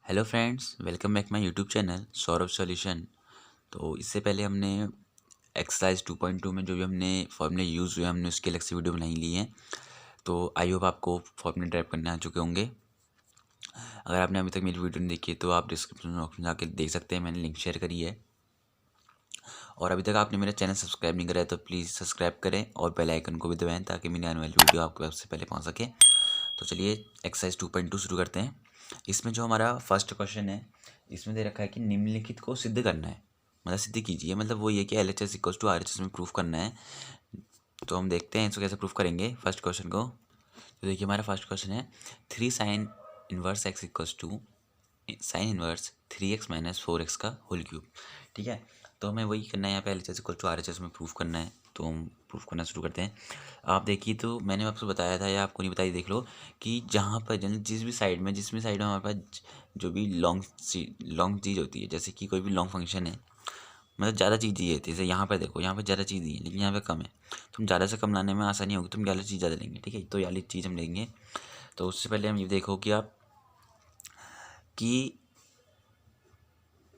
Hello friends, welcome back my YouTube channel Saurabh solution. तो इससे पहले हमने एक्सरसाइज 2.2 में जो भी हमने फॉर्मूले यूज़ हुए हमने उसकी अलग से वीडियो बनाई ली है। तो आई होप आपको फॉर्मूले टाइप करने आ चुके होंगे। अगर आपने अभी तक मेरी वीडियो नहीं देखी है तो आप डिस्क्रिप्शन बॉक्स में जाकर देख सकते हैं, मैंने लिंक शेयर करी है। और अभी तक आपने मेरा चैनल सब्सक्राइब नहीं करा है तो प्लीज़ सब्सक्राइब करें और बेल आइकन को भी दबाएं ताकि मेरी आने वाली वीडियो आपके पास सबसे पहले पहुँच सके। तो चलिए एक्सरसाइज 2.2 शुरू करते हैं। इसमें जो हमारा फर्स्ट क्वेश्चन है, इसमें दे रखा है कि निम्नलिखित को सिद्ध करना है, मतलब सिद्ध कीजिए, मतलब वो ये कि L H S equals to R H S में प्रूफ करना है। तो हम देखते हैं इसको कैसे प्रूफ करेंगे फर्स्ट क्वेश्चन को। तो देखिए हमारा फर्स्ट क्वेश्चन है 3 sine inverse x equals to sine inverse 3x minus 4x का होल क्यूब। ठीक है, तो हमें वही करना है यहाँ पे L H S equal to R H S में प्रूफ करना है। तो हम प्रूफ करना शुरू करते हैं। आप देखिए, तो मैंने आपको बताया था या आपको नहीं बताया, देख लो कि जहाँ पर जिस भी साइड में हमारे पास जो भी लॉन्ग चीज़ होती है, जैसे कि कोई भी लॉन्ग फंक्शन है, मतलब ज़्यादा चीज़ दी है, जैसे यहाँ पर देखो, यहाँ पर ज़्यादा चीज़ दी है लेकिन यहाँ पे कम है। तुम ज़्यादा से कम लाने में आसानी होगी, तुम वाली चीज़ ज़्यादा लेंगे। ठीक है, तो वाली चीज़ हम लेंगे। तो उससे पहले हम ये देखो कि आप कि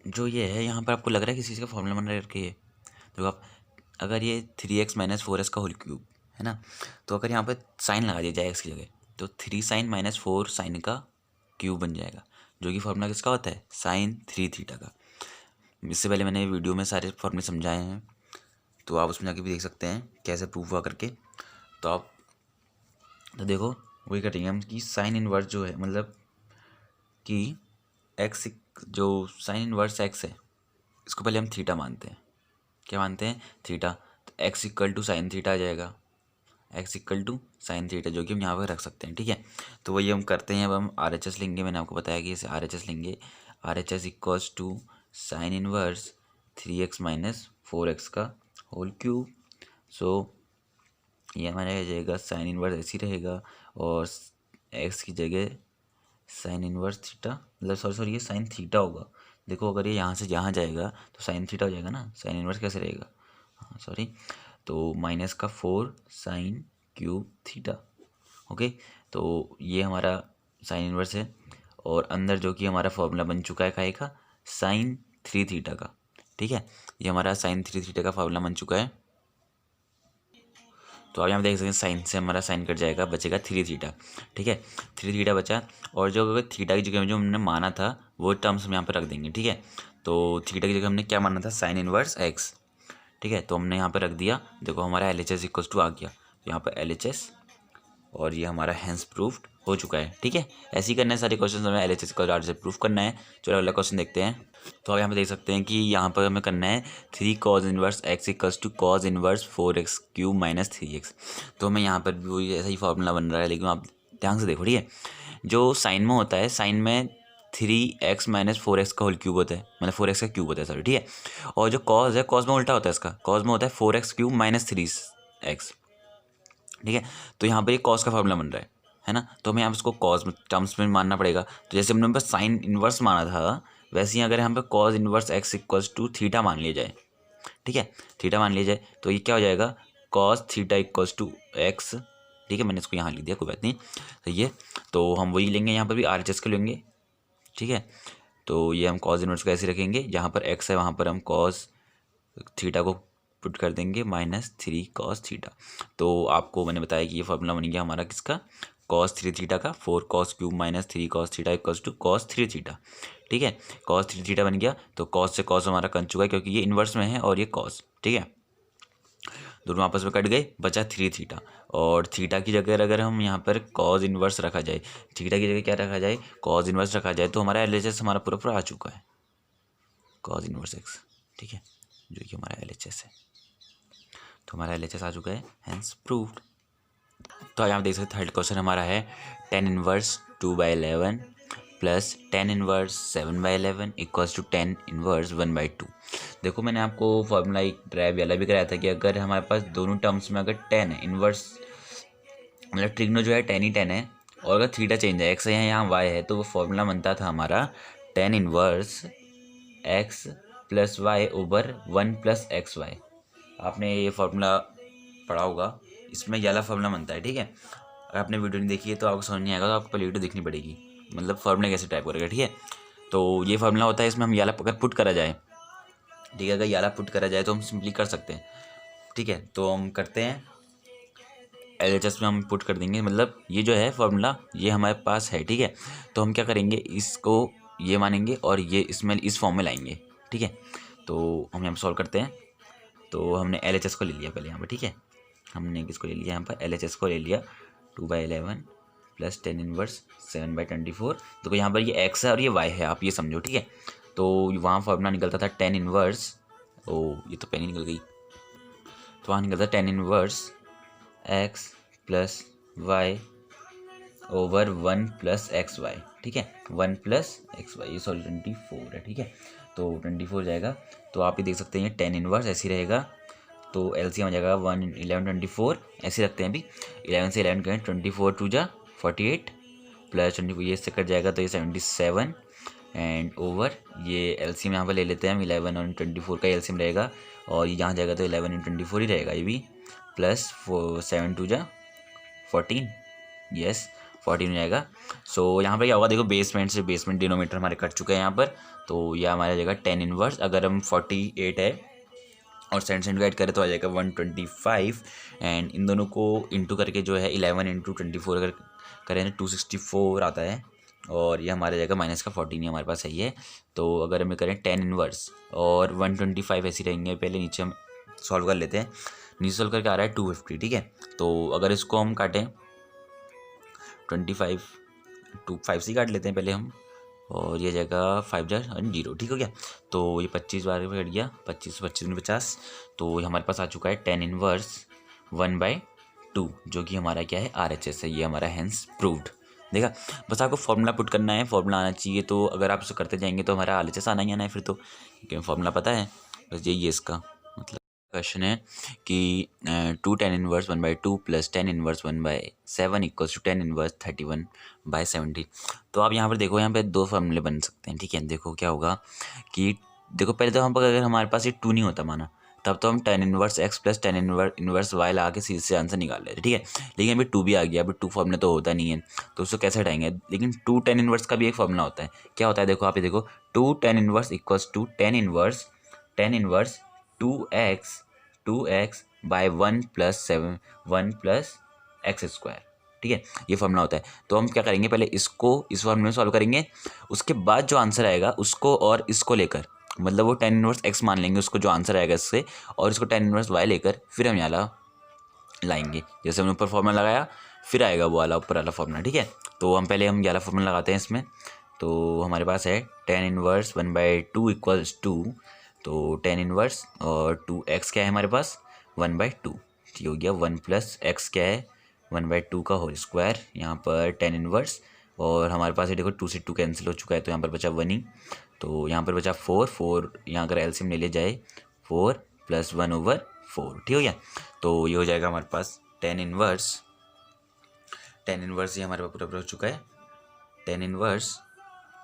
जो ये है यहाँ पर आपको लग रहा है किसी चीज़ का फॉर्मूला बन रहा है करके। देखो आप, अगर ये 3x माइनस 4x का होल क्यूब है ना, तो अगर यहाँ पर साइन लगा दिया जाए x की जगह, तो 3 साइन माइनस 4 साइन का क्यूब बन जाएगा, जो कि फॉर्मूला किसका होता है, साइन 3 थीटा का। इससे पहले मैंने वीडियो में सारे फॉर्मूले समझाए हैं, तो आप उसमें जाके भी देख सकते हैं कैसे प्रूफ हुआ करके। तो आप तो देखो वही करेंगे हम कि साइन इनवर्स जो है, मतलब कि एक्स, जो साइन इनवर्स एक्स है, इसको पहले हम थीटा मानते हैं। क्या मानते हैं, थीटा। तो x equal to sine theta आ जाएगा, x equal to sine theta, जो कि हम यहाँ पर रख सकते हैं। ठीक है, तो वही हम करते हैं। अब हम आर एच एस लेंगे, मैंने आपको बताया कि इसे आर एच एस लेंगे। R H S equals to sine inverse 3x minus 4x का होल क्यूब। सो ये हमारा रह जाएगा साइन इनवर्स ऐसे ही रहेगा, और एक्स की जगह साइन इनवर्स थीटा, मतलब सॉरी ये साइन थीटा होगा। देखो अगर ये यहाँ से यहाँ जाएगा तो साइन थीटा हो जाएगा ना, साइन इनवर्स कैसे रहेगा, हाँ सॉरी, तो माइनस का 4 साइन क्यूब थीटा। ओके, तो ये हमारा साइन इनवर्स है, और अंदर जो कि हमारा फॉर्मूला बन चुका है काहे का, साइन 3 थीटा का। ठीक है, ये हमारा साइन 3 थीटा का फॉर्मूला बन चुका है। तो आप यहाँ देख सकते हैं साइन से हमारा साइन कट जाएगा, बचेगा 3 थीटा। ठीक है, 3 थीटा बचा, और जो अगर थीटा की जगह में जो हमने माना था वो टर्म्स हम यहाँ पर रख देंगे। ठीक है, तो थीटा की जगह हमने क्या माना था, साइन इनवर्स एक्स। ठीक है, तो हमने यहाँ पर रख दिया। देखो हमारा L H S equal to आ गया, तो यहाँ पर एल एच एस, और ये हमारा हैंस प्रूफ्ड हो चुका है। ठीक है, ऐसे ही करना है सारे क्वेश्चन, हमें एल एच एस का से प्रूफ करना है। चलो अगला क्वेश्चन देखते हैं। तो आप यहाँ पे देख सकते हैं कि यहाँ पर हमें करना है 3 cos inverse x equals to cos inverse 4x cube minus 3x। तो हमें यहाँ पर भी वही ऐसा ही फॉर्मूला बन रहा है, लेकिन आप ध्यान से देखो। ठीक है, जो साइन में होता है, साइन में 3x माइनस 4x का होल क्यूब होता है, मतलब 4x का क्यूब होता है सॉरी। ठीक है, और जो कॉज है, कॉज में उल्टा होता है इसका, कॉज में होता है 4x क्यूब माइनस 3x। ठीक है, तो यहाँ पर ये कॉस का फॉर्मूला बन रहा है ना, तो हमें यहाँ पर इसको कॉस टर्म्स में मानना पड़ेगा। तो जैसे हमने बस साइन इनवर्स माना था, वैसे ही अगर यहाँ पे cos inverse x equals to theta मान लिया जाए, ठीक है, थीटा मान लिया जाए, तो ये क्या हो जाएगा, cos theta equals to x. ठीक है, मैंने इसको यहाँ लिख दिया, कोई बात नहीं। तो ये, तो हम वही लेंगे, यहाँ पर भी आर एच एस का लेंगे। ठीक है, तो ये हम कॉस इनवर्स को ऐसे रखेंगे, जहाँ पर एक्स है वहाँ पर हम कॉस थीटा को पुट कर देंगे माइनस 3 कॉस थीटा। तो आपको मैंने बताया कि ये फॉर्मूला बन गया हमारा किसका, कॉस 3 थीटा का, 4 cos cube minus 3 cos theta equals to cos 3 theta. ठीक है, कॉस 3 थीटा बन गया, तो कॉस से कॉस हमारा कट चुका है क्योंकि ये इन्वर्स में है और ये कॉस। ठीक है, दोनों आपस में कट गए, बचा 3 थीटा। और थीटा की जगह अगर हम यहाँ पर कॉज इन्वर्स रखा जाए, थीटा की जगह क्या रखा जाए, कॉज इन्वर्स रखा जाए, तो हमारा एल एच एस हमारा पूरा पूरा आ चुका है, कॉज इन्वर्स एक्स। ठीक है, जो कि हमारा एल एच एस है, तो हमारा एल एच एस आ चुका है, हैंस प्रूव्ड। तो यहाँ देख सकते थर्ड क्वेश्चन हमारा है 10 inverse 2/11 plus 10 inverse 7/11 equals to 10 inverse 1/2। देखो मैंने आपको फॉर्मूला एक ड्राइव वाला भी कराया था कि अगर हमारे पास दोनों टर्म्स में अगर 10 है, इनवर्स मतलब ट्रिग्नो जो है 10 ही 10 है, और अगर थीटा चेंज है, एक्स है यहाँ वाई है, तो वो फॉर्मूला बनता था हमारा 10 inverse x plus y over 1 plus x y. आपने ये फॉर्मूला पढ़ा होगा, इसमें ये वाला फॉर्मूला बनता है। ठीक है, अगर आपने वीडियो नहीं देखी है तो आपको समझ नहीं आएगा, तो आपको पहले वीडियो देखनी पड़ेगी, मतलब फॉर्मूला कैसे टाइप करेगा। ठीक है, तो ये फार्मूला होता है, इसमें हम ये वाला अगर पुट करा जाए, ठीक है, अगर ये वाला पुट करा जाए तो हम सिंपली कर सकते हैं, ठीक है। तो हम करते हैं LHS में हम पुट कर देंगे, मतलब ये जो है फार्मूला ये हमारे पास है, ठीक है। तो हम क्या करेंगे, इसको ये मानेंगे और ये इसमें इस फॉर्म में लाएंगे, ठीक है। तो हम यहाँ पर सॉल्व करते हैं। तो हमने LHS को ले लिया पहले यहाँ पर, ठीक है। हमने किसको ले लिया यहाँ पर, LHS को ले लिया 2/11 प्लस 10 इनवर्स 7/24। तो यहाँ पर ये x है और ये y है, आप ये समझो, ठीक है। तो वहाँ फॉर्मूला निकलता था 10 इनवर्स, ओ ये तो पेन ही निकल गई, तो वहाँ निकलता 10 inverse x plus y over 1 plus x y, ठीक है। 1 प्लस एक्स वाई, ये सॉरी 24 है, ठीक है। तो 24 जाएगा, तो आप ये देख सकते हैं 10 इनवर्स ऐसे ही रहेगा, तो LCM आ जाएगा 1 11 24, ऐसे रखते हैं अभी। 11 से 11 करें, 24 टू जा 48 प्लस 24 ये इससे कट जाएगा, तो ये 77 एंड ओवर ये LCM यहाँ पर ले लेते हैं हम, 11 और 24 का LCM रहेगा, और ये यहाँ जाएगा तो 11 × 24 ही रहेगा ये भी, प्लस 7 टू जा 14, यस 14 हो जाएगा। सो यहाँ पर क्या होगा, देखो बेसमेंट से बेसमेंट डिनोमीटर हमारे कट चुके हैं यहाँ पर, तो यह हमारा जाएगा 10 इनवर्स। अगर हम 48 है और सेंटीग्रेड करें तो आ जाएगा 125, एंड इन दोनों को इंटू करके जो है 11 × 24 अगर करें तो 264 आता है, और ये हमारा जाएगा माइनस का 14 ही हमारे पास सही है। तो अगर हमें करें 10 इनवर्स और 125 ऐसे रहेंगे, पहले नीचे हम सॉल्व कर लेते हैं। नीचे सॉल्व करके आ रहा है 250, ठीक है। तो अगर इसको हम काटें 25 5 से काट लेते हैं पहले हम, और ये जगह 5 जार 0, ठीक हो गया। तो ये 25 बार में कट गया, 25 25 में 50, तो ये हमारे पास आ चुका है 10 इनवर्स 1/2, जो कि हमारा क्या है RHS है, ये हमारा हैंस प्रूव्ड। देखा, बस आपको फॉर्मूला पुट करना है, फॉर्मूला आना चाहिए, तो अगर आप इसे करते जाएंगे तो हमारा RHS आना ही आना है फिर तो, क्योंकि फॉर्मूला पता है, बस यही है इसका मतलब। क्वेश्चन है कि 2 10 inverse 1/2 plus 10 inverse 1/7 equals to 10 inverse 31/70। तो आप यहाँ पर देखो, यहाँ पे दो फॉर्मूले बन सकते हैं, ठीक है। देखो क्या होगा कि देखो पहले तो हम अगर हमारे पास ये 2 नहीं होता माना, तब तो हम 10 inverse x plus 10 inverse y लगा के सीधे से आंसर निकाल लेते, ठीक है। लेकिन अभी 2 भी आ गया, अभी 2 फॉर्मूले तो होता नहीं है, तो उसको कैसे हटाएंगे। लेकिन 2 10 इनवर्स का भी एक फॉर्मूला होता है, क्या होता है देखो, आप ये देखो 2 10 inverse equals to 10 inverse 2x by 1 plus 7 1 plus x square, ठीक है, ये फॉर्मूला होता है। तो हम क्या करेंगे, पहले इसको इस फॉर्मूले में सॉल्व करेंगे, उसके बाद जो आंसर आएगा उसको और इसको लेकर, मतलब वो 10 इनवर्स x मान लेंगे उसको जो आंसर आएगा इससे, और इसको 10 इनवर्स y लेकर फिर हम यहाँ लाएंगे। जैसे हमने ऊपर फॉर्मूला लगाया, फिर आएगा वो वाला ऊपर वाला फॉर्मूला, ठीक है। तो हम पहले हम ये वाला फॉर्मूला लगाते हैं इसमें। तो हमारे पास है 10 इनवर्स 1/2 इक्वल्स टू, तो 10 इनवर्स और 2x क्या है हमारे पास 1/2, ठीक हो गया। 1 प्लस x क्या है 1/2 का होल स्क्वायर, यहाँ पर 10 इनवर्स, और हमारे पास ये देखो 2 से 2 कैंसिल हो चुका है, तो यहाँ पर बचा 1 ही, तो यहाँ पर बचा 4 यहाँ अगर एलसीएम ले लिया जाए 4 + 1/4, ठीक हो गया। तो ये हो जाएगा हमारे पास 10 इनवर्स ये हमारे पास पूरा हो चुका है। 10 इनवर्स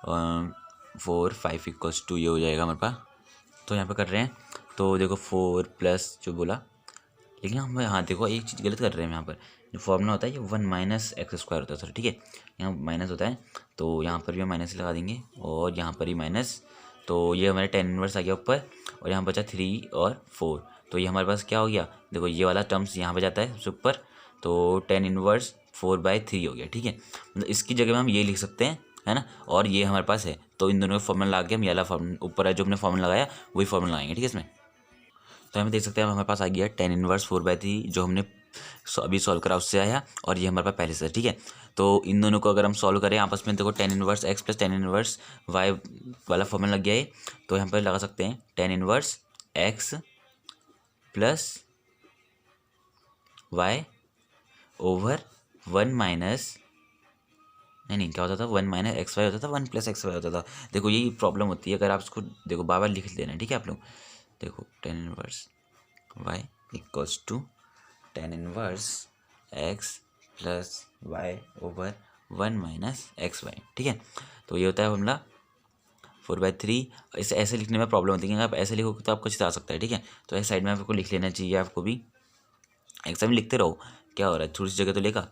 4 5 इक्वल्स टू, ये हो जाएगा हमारे पास। तो यहाँ पे कर रहे हैं, तो देखो 4 प्लस जो बोला, लेकिन हम यहाँ देखो एक चीज़ गलत कर रहे हैं। यहाँ पर जो फॉर्मूला होता है ये 1 - x² होता है सर, ठीक है। यहाँ माइनस होता है, तो यहाँ पर भी हम माइनस लगा देंगे, और यहाँ पर ही माइनस, तो ये हमारे 10 इनवर्स आ गया ऊपर, और यहाँ बचा 3 और 4, तो ये हमारे पास क्या हो गया, देखो ये वाला टर्म्स यहाँ पे जाता है सबसे ऊपर, तो 10 इनवर्स 4/3 हो गया, ठीक है। मतलब इसकी जगह में हम ये लिख सकते हैं, है ना, और ये हमारे पास है, तो इन दोनों का फॉर्मूला लगा के हम ये वाला फॉर्मूला ऊपर है जो हमने फॉर्मूला लगाया वही फॉर्मूला लगाएंगे, ठीक है इसमें। तो हमें देख सकते हैं हमारे पास आ गया 10 इनवर्स 4/3 जो हमने अभी सॉल्व करा उससे आया, और ये हमारे पास पहले से, ठीक है। तो इन दोनों को अगर हम सॉल्व करें आपस में, देखो 10 इनवर्स x + 10 इनवर्स y वाला फॉर्मूला लग गया है, तो यहाँ पर लगा सकते हैं 10 inverse x + y over 1 minus, नहीं क्या होता था 1 - xy होता था, 1 + xy होता था। देखो यही प्रॉब्लम होती है, अगर आप इसको देखो बार लिख लेना, ठीक है आप लोग। देखो 10 inverse y equals to 10 inverse x + y over 1 - xy, ठीक है। तो ये होता है फॉर्मूला 4/3। इसे ऐसे लिखने में प्रॉब्लम होती है, आप ऐसे लिखोगे तो आपको अच्छे आ सकता है, ठीक है। तो ऐसे साइड में आपको लिख लेना चाहिए, आपको भी एग्जाम में लिखते रहो क्या हो रहा है, थोड़ी सी जगह तो लेगा।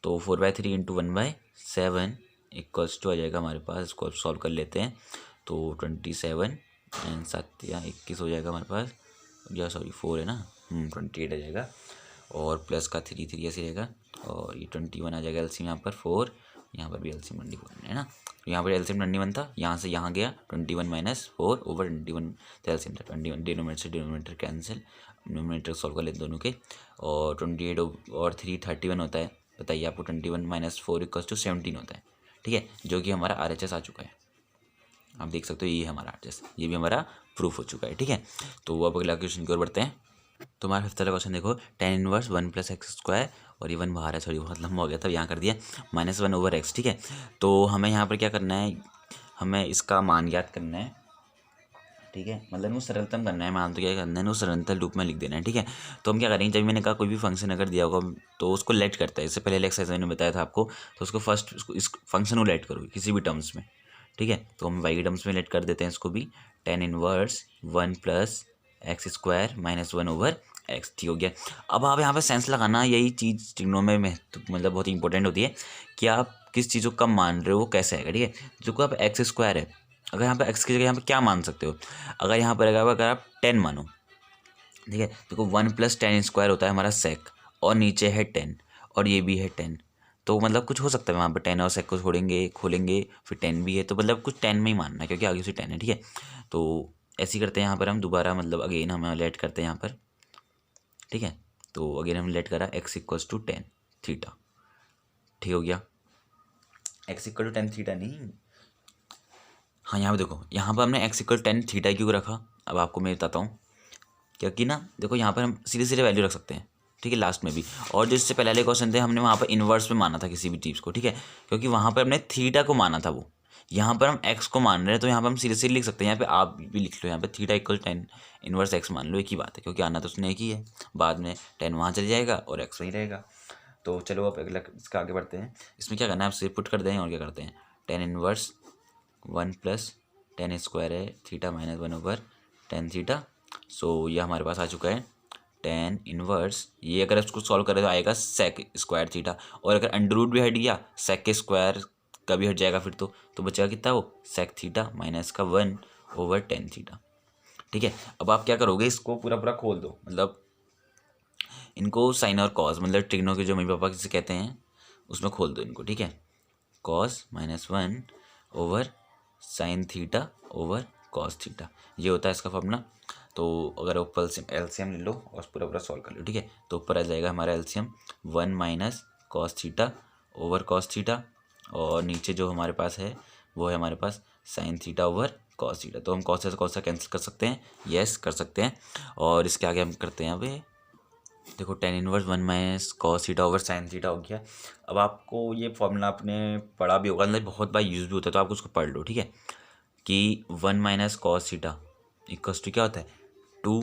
तो 4/3 × 1/7 इक्वल्स टू आ जाएगा हमारे पास, इसको सॉल्व कर लेते हैं। तो 27 एंड 7 या 21 हो जाएगा हमारे पास, या सॉरी 4 है ना, 28 आ जाएगा, और प्लस का 3 3 ऐसे रहेगा, और ये 21 आ जाएगा एलसीएम यहाँ पर 4, यहाँ पर भी एलसीएम 21 है ना। तो यहाँ पर एलसीएम 21 था, यहाँ से यहाँ गया 21 माइनस 4 ओवर 21, तो एलसीएम था 21, डिनोमिनेटर से डिनोमिनेटर कैंसिल, डिनोमिनेटर सॉल्व कर लेते दोनों के, और 28 और 3 31 होता है। बताइए आपको 21 माइनस 4 इक्वल्स टू 17 होता है, ठीक है, जो कि हमारा RHS आ चुका है। आप देख सकते हो ये हमारा RHS, ये भी हमारा प्रूफ हो चुका है, ठीक है। तो अब अगला क्वेश्चन की ओर बढ़ते हैं। तो हमारा 5th वाला क्वेश्चन देखो, tan इनवर्स 1 + x², और ये 1 बाहर है, सॉरी बहुत लंबा हो गया था, यहाँ कर दिया -1 ओवर x, ठीक है। तो हमें यहाँ पर क्या करना है, हमें इसका मान ज्ञात करना है, ठीक है, मतलब वो सरलतम करना है, मान तो क्या करना है, वो सरलतम रूप में लिख देना है, ठीक है। तो हम क्या करेंगे, जब मैंने कहा कोई भी फंक्शन अगर दिया होगा तो उसको लेट करता है, इससे पहले एक्सरसाइज मैंने बताया था आपको, तो उसको फर्स्ट इस फंक्शन को लेट करो किसी भी टर्म्स में, ठीक है। तो हम y के टर्म्स में लेट कर देते हैं इसको भी, tan inverse 1 + x² - 1 over x, ठीक हो गया। अब आप यहाँ पे सेंस लगाना, यही चीज़ ट्रिग्नो में मतलब बहुत ही इंपॉर्टेंट होती है कि आप किस चीज़ को कब मान रहे हो, कैसे आएगा, ठीक है। जो को आप x² है, अगर यहाँ पे x की जगह यहाँ पे क्या मान सकते हो, अगर यहाँ पर अगर आप 10 मानो, ठीक है, देखो 1 + tan² होता है हमारा sec, और नीचे है 10, और ये भी है 10, तो मतलब कुछ हो सकता है वहाँ पे 10 और sec को खोलेंगे फिर 10 भी है, तो मतलब कुछ 10 में ही मानना है क्योंकि आगे से 10 है, ठीक है। तो ऐसे ही करते हैं यहाँ पर हम दोबारा, मतलब अगेन हम लेट करते हैं यहाँ पर, ठीक है। तो अगेन हम लेट करा x = 10 थीटा, ठीक हो गया, x = 10 थीटा नहीं, हाँ यहाँ पे देखो, यहाँ पर हमने x = 10 थीटा क्यों रखा, अब आपको मैं बताता हूँ। क्योंकि ना देखो यहाँ पर हम सीधे सीधे वैल्यू रख सकते हैं, ठीक है, लास्ट में भी, और जो इससे पहले क्वेश्चन थे हमने वहाँ पर इन्वर्स में माना था किसी भी चीज़ को, ठीक है, क्योंकि वहाँ पर हमने थीटा को माना था वो, यहाँ पर हम x को मान रहे हैं, तो यहाँ पर हम सीधे सीधे लिख सकते हैं, यहाँ पे आप भी लिख लो, यहाँ पे थीटा = 10 इनवर्स x मान लो, एक ही बात है, क्योंकि आना तो उसने एक ही है, बाद में 10 वहाँ चल जाएगा और x वहीं रहेगा। तो चलो अब अगला इसका आगे बढ़ते हैं, इसमें क्या करना है, आप सिर्फ पुट कर दें और क्या करते हैं, tan इनवर्स 1 + tan² है थीटा - 1 ओवर tan थीटा, सो ये हमारे पास आ चुका है tan इनवर्स, ये अगर इसको सॉल्व करें तो आएगा sec² थीटा, और अगर अंडर रूट भी हट गया sec के स्क्वायर का भी हट जाएगा फिर तो बचेगा कितना, वो sec थीटा माइनस का 1 ओवर tan थीटा, ठीक है। अब आप क्या करोगे, इसको पूरा खोल दो, मतलब इनको साइन और कॉस, मतलब ट्रिग्नो के जो मम्मी पापा किसे कहते हैं उसमें खोल दो इनको, ठीक है। cos -1 over sign theta over cos theta, ये होता है इसका फॉर्मूला। तो अगर ऊपर एलसीएम ले लो और पूरा सॉल्व कर लो, ठीक है। तो ऊपर आ जाएगा हमारा LCM 1 - cos theta over cos theta, और नीचे जो हमारे पास है वो है हमारे पास sine theta over cos theta. तो हम cos से cos कैंसिल कर सकते हैं, यस कर सकते हैं, और इसके आगे हम करते हैं अभी देखो tan inverse 1 - cos theta over sine theta हो गया। अब आपको ये फॉर्मूला आपने पढ़ा भी होगा, मतलब बहुत बार यूज़ भी होता है, तो आप उसको पढ़ लो, ठीक है, कि 1 - cos थीटा इक्वल्स टू क्या होता है, 2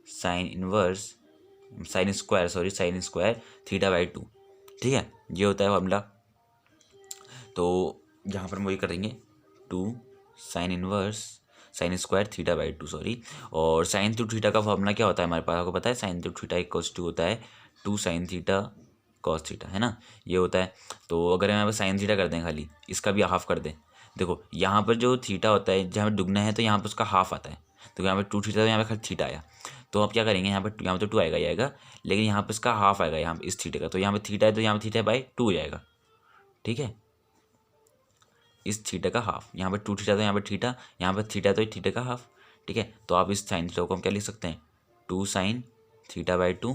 साइन इनवर्स साइन स्क्वायर थीटा/2, ठीक है, ये होता है फॉर्मूला। तो यहाँ पर हम वही करेंगे 2 sine inverse sine square theta, sorry, और साइन टू थीटा का फॉर्मूला क्या होता है हमारे पास, आपको पता है, sine two theta equals to होता है 2 साइन थीटा कॉस थीटा, है ना, ये होता है। तो अगर हम यहाँ पर साइन थीटा कर दें, खाली इसका भी हाफ कर दें, देखो यहाँ पर जो थीटा होता है जहाँ पर दुगना है तो यहाँ पर उसका हाफ आता है, तो यहाँ पर 2 थीटा, तो यहाँ पर थीटा आया, तो आप क्या करेंगे, यहाँ पर तो 2 आएगा ही आएगा, लेकिन यहाँ पर इसका हाफ आएगा, यहाँ पर इस थीटे का, तो यहाँ पर थीटा है तो यहाँ पर थीटा/2 हो जाएगा, ठीक है, इस थीटा का हाफ, यहाँ पर 2 थीटा तो यहाँ पर थीटा, यहाँ पर थीटा तो थीटा का हाफ, ठीक है। तो आप इस साइन थीटा को हम क्या लिख सकते हैं, 2 साइन थीटा/2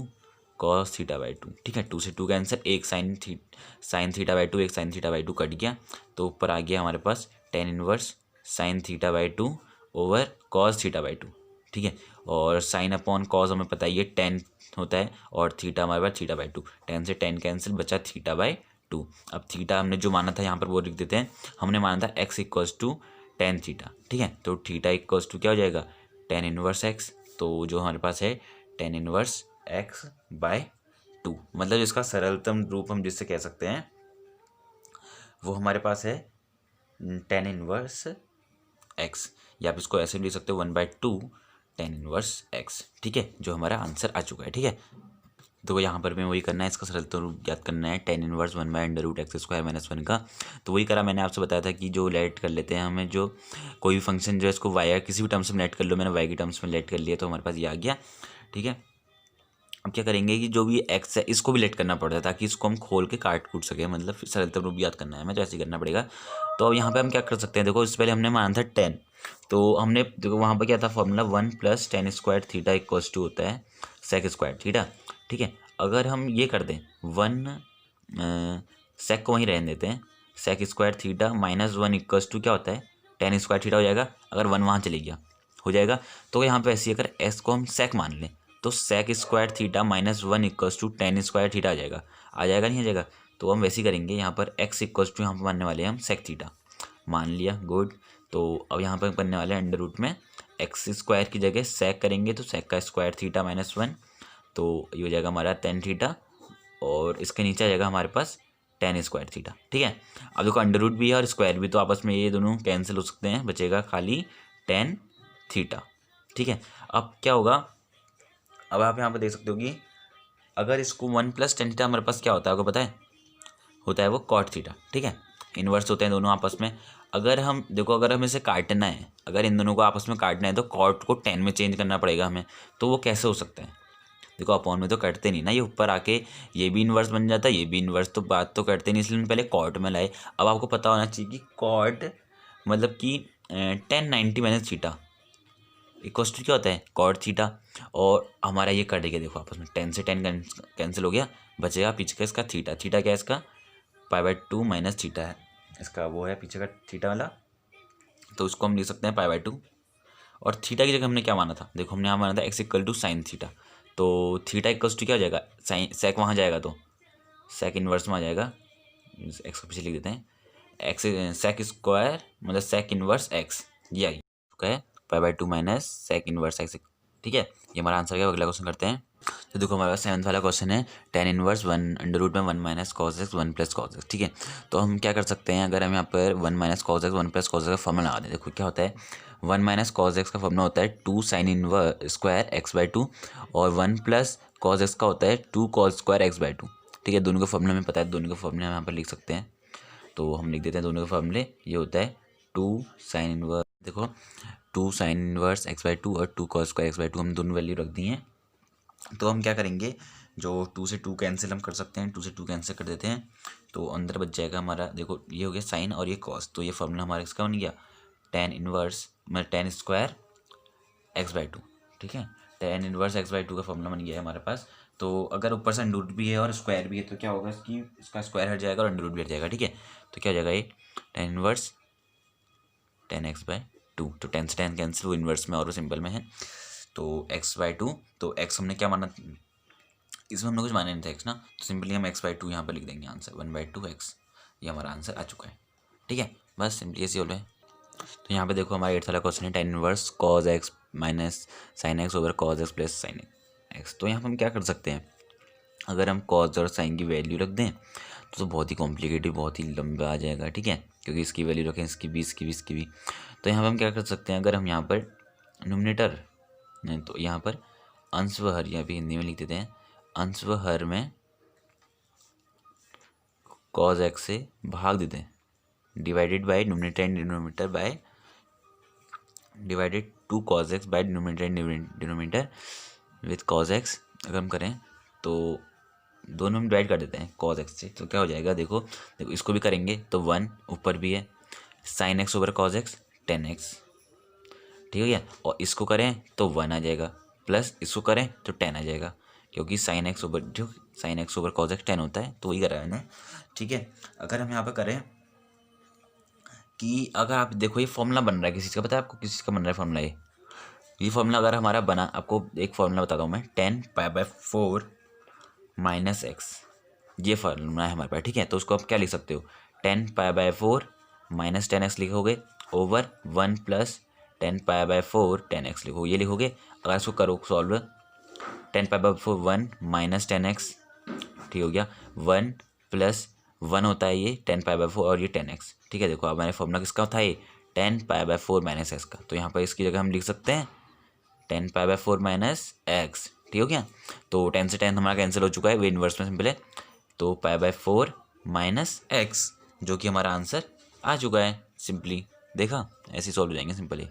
कॉस थीटा/2, ठीक है, 2 से 2 कैंसिल, एक साइन थीटा/2 एक साइन थीटा/2 कट गया, तो ऊपर आ गया हमारे पास tan inverse sine थीटा/2 over cos थीटा/2, ठीक है, और साइन अपॉन कॉस हमें पता ही है 10 होता है, और थीटा हमारे पास थीटा/2, 10 से 10 कैंसिल, बचा थीटा/2। अब थीटा हमने जो माना था यहाँ पर वो लिख देते हैं, हमने माना था x = tan थीटा, ठीक है, तो थीटा = क्या हो जाएगा, tan इनवर्स x, तो जो हमारे पास है tan इनवर्स x/2, मतलब इसका सरलतम रूप हम जिससे कह सकते हैं वो हमारे पास है tan इनवर्स x, या आप इसको ऐसे भी लिख सकते हो 1/2 tan इनवर्स x, ठीक है, जो हमारा आंसर आ चुका है, ठीक है। तो यहाँ पर मैं वही करना है, इसका सरलता रूप याद करना है, tan इनवर्स 1/√x² -1 का। तो वही करा मैंने, आपसे बताया था कि जो लेट कर लेते हैं हमें, जो कोई भी फंक्शन जो है इसको y किसी भी टर्म्स में लेट कर लो, मैंने y की टर्म्स में लेट कर लिया तो हमारे पास ये आ गया। ठीक है, अब क्या करेंगे कि जो भी x है इसको भी लेट करना पड़ता है ताकि इसको हम खोल के काट कूट सके, मतलब सरलता रूप याद करना है हमें, तो ऐसे ही करना पड़ेगा। तो अब यहाँ पे हम क्या कर सकते हैं, देखो इससे पहले हमने माना था 10, तो हमने देखो वहाँ पर क्या था formula 1 + tan² theta equals to होता है sec² थीटा। ठीक है, अगर हम ये कर दें 1 sec को वहीं रहने देते हैं, sec² थीटा -1 इक्वल्स टू क्या होता है tan² थीटा हो जाएगा, अगर 1 वहाँ चले गया हो जाएगा। तो यहाँ पे ऐसे अगर s को हम sec मान लें तो sec² theta -1 equals to tan² theta आ जाएगा, नहीं आ जाएगा। तो हम वैसे ही करेंगे, यहाँ पर x इक्वल्स टू यहाँ पर मानने वाले हैं हम sec थीटा, मान लिया, गुड। तो अब यहाँ पर करने वाले हैं अंडर रूट में x² की जगह sec करेंगे तो sec का स्क्वायर थीटा -1, तो ये हो जाएगा हमारा tan थीटा, और इसके नीचे आ जाएगा हमारे पास tan² थीटा। ठीक है, अब देखो अंडर रूट भी है और स्क्वायर भी, तो आपस में ये दोनों कैंसिल हो सकते हैं, बचेगा खाली tan थीटा। ठीक है, अब क्या होगा, अब आप यहाँ पर देख सकते हो कि अगर इसको 1 + tan थीटा हमारे पास क्या होता है आपको पता है, होता है वो cot थीटा। ठीक है, इन्वर्स होते हैं दोनों आपस में। अगर हम देखो, अगर हमें इसे काटना है, अगर इन दोनों को आपस में काटना है तो cot को tan में चेंज करना पड़ेगा हमें। तो वो कैसे हो सकता है, देखो अपॉन में तो कटते नहीं ना, ये ऊपर आके ये भी इन्वर्स बन जाता है, ये भी इन्वर्स, तो बात तो करते नहीं, इसलिए हम पहले कॉट में लाए। अब आपको पता होना चाहिए कि कॉट मतलब कि tan 90 - थीटा इक्वल्स टू क्या होता है कॉट थीटा, और हमारा ये कट गया, देखो आपस में 10 से 10 कैंसिल हो गया, बचेगा पीछे का इसका थीटा। थीटा क्या है इसका π/2 - थीटा है इसका, वो है पीछे का थीटा वाला, तो उसको हम लिख सकते हैं π/2। और थीटा की जगह हमने क्या माना था, देखो हमने यहाँ माना था x = sin थीटा, तो थीटा इक्वल्स टू क्या हो जाएगा साइन, सेक वहाँ जाएगा तो सेक इन्वर्स में आ जाएगा, एक्स को पीछे लिख देते हैं, एक्स sec² मतलब सेक इन्वर्स एक्स, ये आई चुका है π/2 - सेक इन्वर्स एक्स। ठीक है, ये हमारा आंसर है। अगला क्वेश्चन करते हैं। तो देखो हमारा 7th वाला क्वेश्चन है, tan इनवर्स 1 अंडर रूट में 1 - cos x 1 + cos x। ठीक है, तो हम क्या कर सकते हैं, अगर हम यहाँ पर 1 - cos x 1 + cos x का फॉर्मूला लगा दें, देखो क्या होता है 1 - cos x का फॉर्मूला होता है 2 sin² x/2, और 1 + cos x का होता है 2 cos² x/2। ठीक है, दोनों का फॉर्मूला हमें पता है, दोनों के फॉर्मूले हम यहाँ पर लिख सकते हैं, तो हम लिख देते हैं दोनों के फॉर्मूले। ये होता है 2 sin इनवर्स, देखो 2 sin इनवर्स x/2 और 2 cos² x/2 हम दोनों वैल्यू रख दी हैं। तो हम क्या करेंगे, जो 2 से 2 कैंसिल हम कर सकते हैं, 2 से 2 कैंसिल कर देते हैं, तो अंदर बच जाएगा हमारा, देखो ये हो गया साइन और ये कॉस, तो ये फॉर्मूला हमारा इसका बन गया tan इनवर्स मतलब tan² x/2। ठीक है, tan इनवर्स x/2 का फॉर्मूला बन गया है हमारे पास। तो अगर ऊपर से अंडर रूट भी है और स्क्वायर भी है तो क्या होगा, इसका स्क्वायर हट जाएगा और अंडर रूट भी हट जाएगा। ठीक है, तो क्या हो जाएगा ये tan इनवर्स tan x/2, तो tan से tan कैंसिल, वो इन्वर्स में और वो सिंपल में है, तो x/2, तो x हमने क्या माना, इसमें हमने कुछ माना नहीं था x ना, तो सिंपली हम x/2 यहाँ पर लिख देंगे, आंसर 1/2 x, ये हमारा आंसर आ चुका है। ठीक है, बस सिंपली ऐसे हो रहा है। तो यहाँ पे देखो हमारा 8th वाला क्वेश्चन है, tan inverse cos x - sin x over cos x + sin x। तो यहाँ पर हम क्या कर सकते हैं, अगर हम cos और sin की वैल्यू रख दें तो बहुत ही कॉम्प्लिकेटेड, बहुत ही लंबा आ जाएगा। ठीक है, क्योंकि इसकी वैल्यू रखें, इसकी भी, इसकी भी, इसकी भी, तो यहाँ पर हम क्या कर सकते हैं, अगर हम यहाँ पर नोमिनेटर नहीं तो यहाँ पर अंश व हर, यहाँ पे हिंदी में लिख देते हैं, अंश व हर में cos x से भाग देते हैं, divided by nominator and denominator by divided 2 cos x by nominator and denominator with cos x। अगर हम करें तो दोनों हम डिवाइड कर देते हैं cos x से, तो क्या हो जाएगा, देखो देखो इसको भी करेंगे तो 1 ऊपर भी है, sin x over cos x tan x। ठीक है, और इसको करें तो 1 आ जाएगा, प्लस इसको करें तो 10 आ जाएगा, क्योंकि sin x over cos x 10 होता है, तो वही करा है मैंने। ठीक है, अगर हम यहाँ पर करें कि अगर आप देखो ये फॉर्मूला बन रहा है किसी चीज़ का, पता है आपको किस चीज़ का बन रहा है फॉर्मूला, ये फॉर्मूला अगर हमारा बना, आपको एक फॉर्मूला बताता हूँ मैं, 10π/4 - x, ये फॉर्मूला है हमारे पास। ठीक है, तो उसको आप क्या लिख सकते हो, 10π/4 - 10x लिखोगे ओवर 1 + 10π/4 10x लिखो, ये लिखोगे। अगर इसको करो सॉल्व, 10π/4 1 - 10x, ठीक हो गया, 1 + 1 होता है ये 10π/4 और ये 10x। ठीक है, देखो अब मैंने फॉर्मूला किसका था, ये 10π/4 - x का, तो यहाँ पर इसकी जगह हम लिख सकते हैं 10π/4 - x। ठीक हो गया। तो 10 से 10 हमारा कैंसिल हो चुका है, वे इन्वर्स में सिंपल है। तो π/4 माइनस एक्स, जो कि हमारा आंसर आ चुका है सिंपली। देखा, ऐसे सॉल्व हो जाएंगे सिंपली।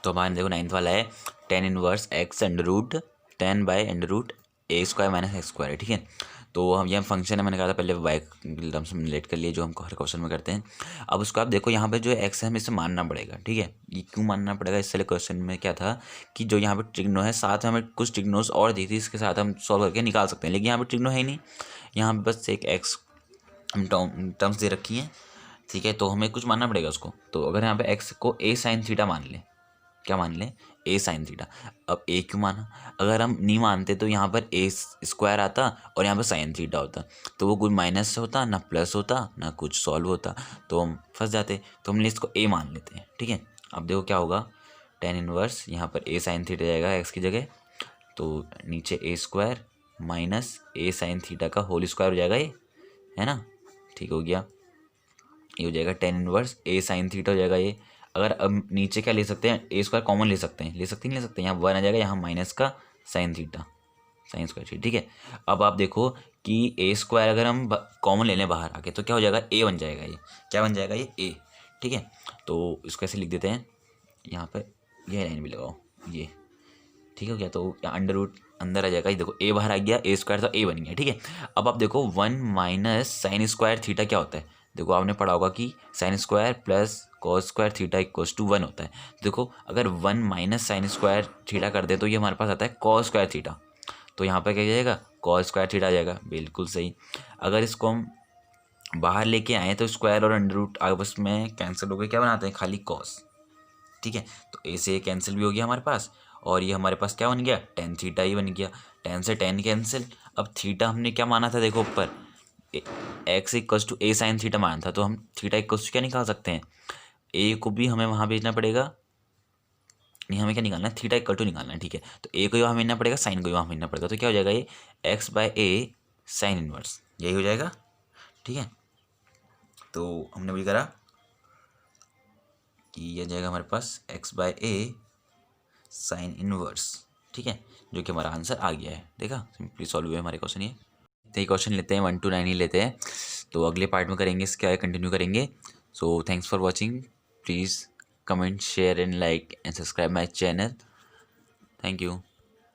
तो हमारे देखो 9th वाला है 10 inverse x √10/√a² minus x² है, ठीक है। तो हम यह फंक्शन है, मैंने कहा था पहले y टर्म्स में रिलेट कर लिए, जो हम हर क्वेश्चन में करते हैं। अब उसको आप देखो, यहाँ पे जो x है हमें इसे मानना पड़ेगा, ठीक है। ये क्यों मानना पड़ेगा, इस वाले क्वेश्चन में क्या था कि जो यहाँ पे ट्रिग्नो है, साथ में हमें कुछ ट्रिग्नोस और दी थी, इसके साथ हम सॉल्व करके निकाल सकते हैं, लेकिन यहाँ पे ट्रिग्नो है ही नहीं, यहाँ पे बस एक x हम टर्म्स दे रखी हैं, ठीक है। तो हमें कुछ मानना पड़ेगा उसको। तो अगर यहाँ पे x को a sin थीटा मान लें, क्या मान लें, a sin थीटा। अब a क्यों माना, अगर हम नहीं मानते तो यहाँ पर a² आता और यहाँ पर sin थीटा होता, तो वो कुछ माइनस होता ना प्लस होता ना कुछ सॉल्व होता, तो हम फंस जाते। तो हमने इसको a मान लेते हैं, ठीक है। अब देखो क्या होगा, 10 इनवर्स यहाँ पर a sin थीटा जाएगा x की जगह, तो नीचे a² minus a sin theta का होल स्क्वायर हो जाएगा, ये है ना, ठीक हो गया। ये हो जाएगा 10 इनवर्स a sin थीटा हो जाएगा ये। अगर अब नीचे क्या ले सकते हैं, a² कॉमन ले सकते हैं, ले सकते नहीं ले सकते, यहाँ 1 आ जाएगा, यहाँ माइनस का sin थीटा, sin स्क्वायर, ठीक है। अब आप देखो कि a² अगर हम कॉमन ले लें बाहर आके, तो क्या हो जाएगा, a बन जाएगा, ये क्या बन जाएगा, ये a, ठीक है। तो इसको ऐसे लिख देते हैं, यहाँ पर यह लाइन भी लगाओ, ये ठीक हो गया। तो अंडर रूट अंदर आ जाएगा, ये देखो a बाहर आ गया, a² तो a बन गया, ठीक है। अब आप देखो 1 माइनस साइन स्क्वायर थीटा क्या होता है, देखो आपने पढ़ा होगा कि sine square plus cos square theta equals to 1 होता है। देखो अगर 1 माइनस साइन स्क्वायर थीटा कर दे तो ये हमारे पास आता है कॉस स्क्वायर थीटा, तो यहाँ पर क्या जाएगा, कॉस स्क्वायर थीटा आ जाएगा, बिल्कुल सही। अगर इसको हम बाहर लेके आए तो स्क्वायर और अंडर रूट आपस में कैंसिल हो गए, क्या बनाते हैं, खाली कॉस, ठीक है। तो ए से कैंसिल भी हो गया हमारे पास, और ये हमारे पास क्या बन गया, tan थीटा ही बन गया। 10 से 10 कैंसिल। अब थीटा हमने क्या माना था, देखो ऊपर x equals to a sin theta माना था, तो हम थीटा इक्वल्स टू क्या निकाल सकते हैं, a को भी हमें वहाँ भेजना पड़ेगा, नहीं हमें क्या निकालना है, थीटा इक्वल टू निकालना है, ठीक है। तो a को भी वहाँ भेजना पड़ेगा, साइन को भी वहाँ भेजना पड़ेगा, तो क्या हो जाएगा, ये x/a sin इनवर्स, यही हो जाएगा, ठीक है। तो हमने वही करा कि ये जाएगा हमारे पास x/a sin इनवर्स, ठीक है, जो कि हमारा आंसर आ गया है। देखा, सिंपली सॉल्व हुए हमारे क्वेश्चन। ये क्वेश्चन लेते हैं 1 to 9 ही लेते हैं, तो अगले पार्ट में करेंगे, इसका कंटिन्यू करेंगे। So thanks for watching, please comment share and like and subscribe my channel, thank you.